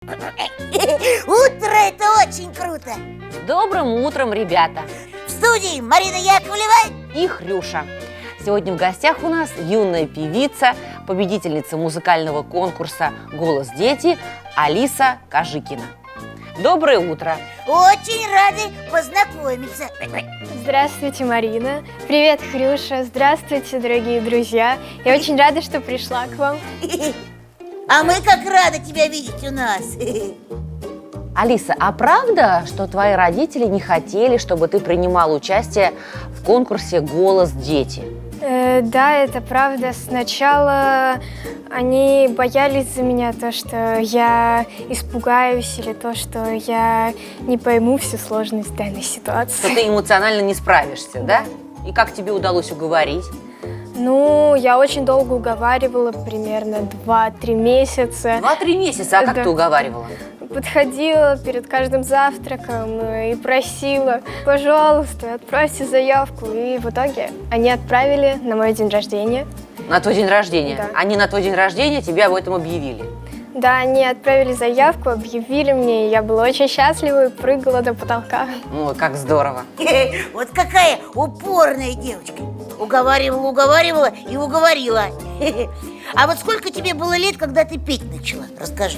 Утро – это очень круто. Добрым утром, ребята! В студии Марина Яковлева и Хрюша. Сегодня в гостях у нас юная певица, победительница музыкального конкурса «Голос дети» Алиса Кожикина. Доброе утро! Очень рады познакомиться. Здравствуйте, Марина. Привет, Хрюша. Здравствуйте, дорогие друзья. Я очень рада, что пришла к вам. А мы как рады тебя видеть у нас. Алиса, а правда, что твои родители не хотели, чтобы ты принимала участие в конкурсе «Голос дети»? Да, это правда. Сначала они боялись за меня, то, что я испугаюсь, или то, что я не пойму всю сложность данной ситуации. Что ты эмоционально не справишься, да? И как тебе удалось уговорить? Ну, я очень долго уговаривала, примерно 2-3 месяца. 2-3 месяца? А как Да. ты уговаривала? Подходила перед каждым завтраком и просила: пожалуйста, отправьте заявку. И в итоге они отправили на мой день рождения. На твой день рождения? Да. Они на твой день рождения тебе об этом объявили? Да, они отправили заявку, объявили мне, и я была очень счастлива и прыгала до потолка. Ой, как здорово! Вот какая упорная девочка. Уговаривала и уговорила. А вот сколько тебе было лет, когда ты петь начала? Расскажи.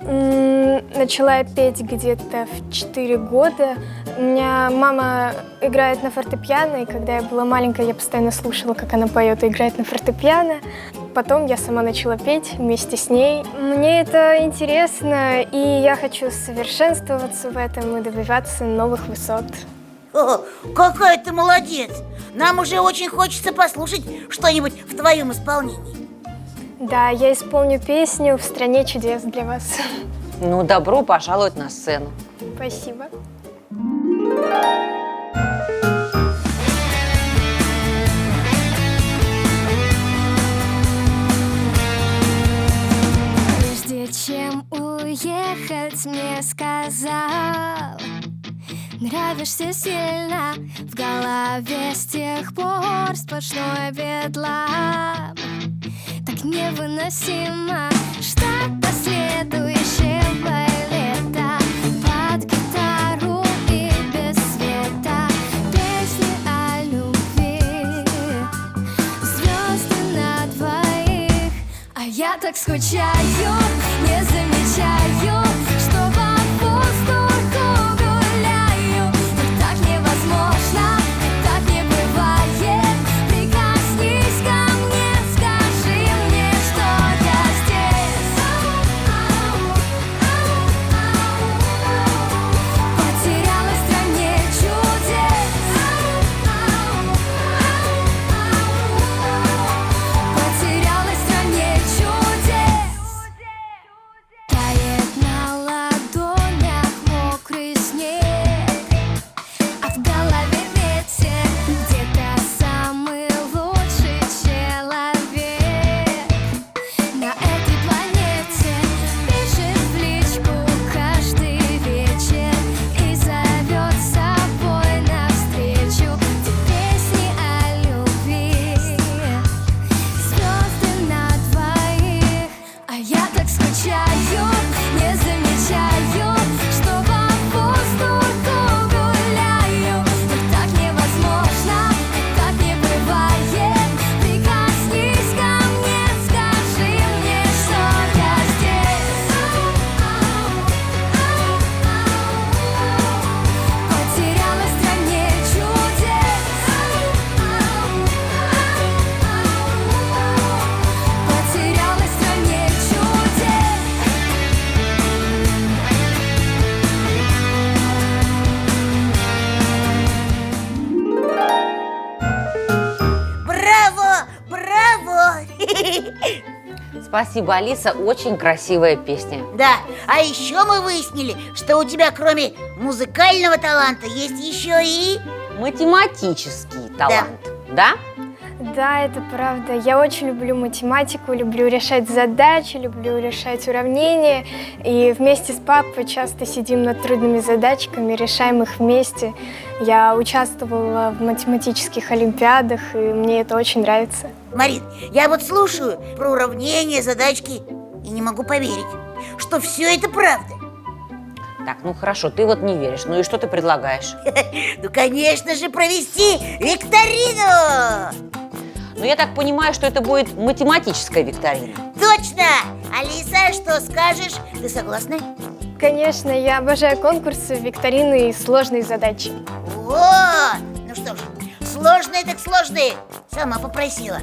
Начала я петь где-то в 4 года. У меня мама играет на фортепиано, и когда я была маленькая, я постоянно слушала, как она поет и играет на фортепиано. Потом я сама начала петь вместе с ней. Мне это интересно, и я хочу совершенствоваться в этом и добиваться новых высот. О, какая ты молодец. Нам уже очень хочется послушать что-нибудь в твоем исполнении. Да, я исполню песню «В стране чудес» для вас. Ну, добро пожаловать на сцену. Спасибо. Прежде чем уехать, мне сказал: нравишься сильно, в голове с тех пор сплошной бедлам. Так невыносимо, что последующего лета под гитару и без света песни о любви, звезды на двоих. А я так скучаю, не замечаю, что по воздуху гуляю. Но так невозможно, так не бывает. Прикоснись ко мне, скажи мне, что я здесь. Потерялась в стране чудес. Потерялась в стране чудес. Тает на ладонях мокрый снег, а в голове ветер, где-то самый лучший человек на этой планете пишет в личку каждый вечер и зовет с собой навстречу те песни о любви, звезды на двоих. А я так скучаю, не замечаю, что по воздуху гуляю. Но так невозможно, так не бывает. Прикоснись ко мне, скажи мне, что я здесь. Потерялась в стране чудес. Потерялась в стране чудес. Браво! Браво! Спасибо, Алиса, очень красивая песня. Да, а еще мы выяснили, что у тебя кроме музыкального таланта есть еще и... Математический талант, да? Да, это правда. Я очень люблю математику, люблю решать задачи, люблю решать уравнения. И вместе с папой часто сидим над трудными задачками, решаем их вместе. Я участвовала в математических олимпиадах, и мне это очень нравится. Марин, я вот слушаю про уравнения, задачки и не могу поверить. что все это правда. Так, ну хорошо, ты вот не веришь. Ну и что ты предлагаешь? Ну, конечно же, провести викторину! Ну я так понимаю, что это будет математическая викторина. Точно! Алиса, что скажешь? Ты согласна? Конечно, я обожаю конкурсы, викторины и сложные задачи. О, ну что ж, сложные так сложные. Сама попросила.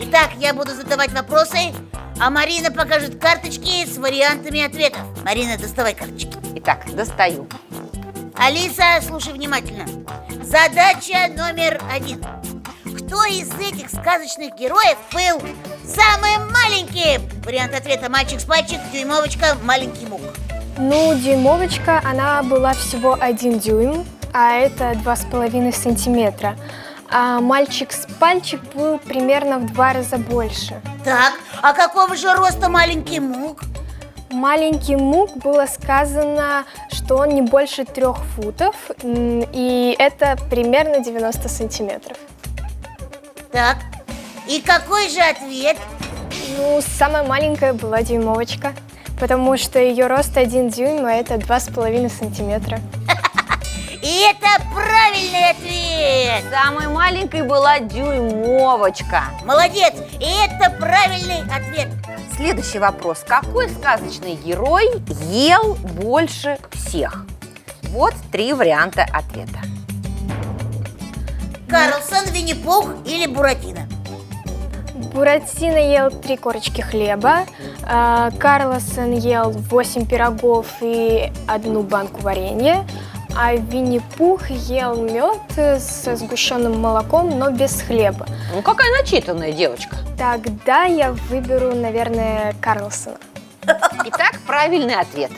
Итак, я буду задавать вопросы, а Марина покажет карточки с вариантами ответов. Марина, доставай карточки. Итак, достаю. Алиса, слушай внимательно. Задача номер 1. Кто из этих сказочных героев был самым маленьким? Вариант ответа: мальчик с пальчик, дюймовочка, маленький мук. Ну, дюймовочка, она была всего 1 дюйм, а это 2,5 сантиметра. А мальчик с пальчик был примерно в 2 раза больше. Так, а какого же роста маленький мук? Маленький мук было сказано, что он не больше 3 футов, и это примерно 90 сантиметров. Так, и какой же ответ? Ну, самая маленькая была дюймовочка, потому что ее рост 1 дюйм, а это 2,5 сантиметра. И это правильный ответ! Самой маленькой была дюймовочка. Молодец! И это правильный ответ! Следующий вопрос. Какой сказочный герой ел больше всех? Вот 3 варианта ответа. Карлсон, Винни-Пух или Буратино? Буратино ел 3 корочки хлеба, Карлсон ел 8 пирогов и 1 банку варенья, а Винни-Пух ел мед со сгущенным молоком, но без хлеба. Ну, какая начитанная девочка. Тогда я выберу, наверное, Карлсона. Итак, правильный ответ.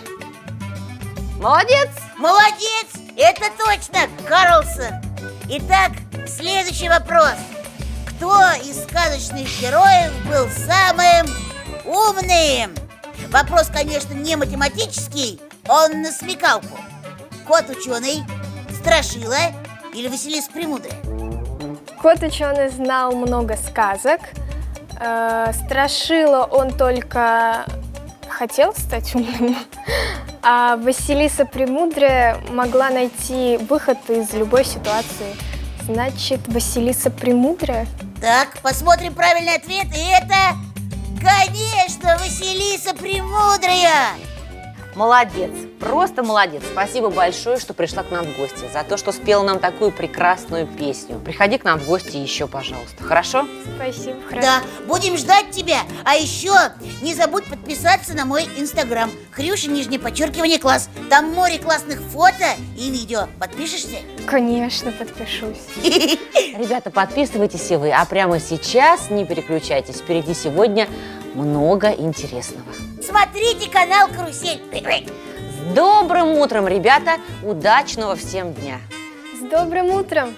Молодец! Молодец! Это точно Карлсон! Итак, следующий вопрос. Кто из сказочных героев был самым умным? Вопрос, конечно, не математический, он на смекалку. Кот-ученый, Страшила или Василиса Премудрая? Кот-ученый знал много сказок. Страшила он только хотел стать умным. А Василиса Премудрая могла найти выход из любой ситуации. Значит, Василиса Премудрая? Так, посмотрим правильный ответ. И это, конечно, Василиса Премудрая. Молодец, просто молодец. Спасибо большое, что пришла к нам в гости, за то, что спела нам такую прекрасную песню. Приходи к нам в гости еще, пожалуйста, хорошо? Спасибо, хорошо. Да, будем ждать тебя. А еще не забудь подписаться на мой инстаграм. Хрюша, _ класс. Там море классных фото и видео. Подпишешься? Конечно, подпишусь. Ребята, подписывайтесь и вы, а прямо сейчас не переключайтесь. Впереди сегодня много интересного. Смотрите канал «Карусель». С добрым утром, ребята! Удачного всем дня! С добрым утром!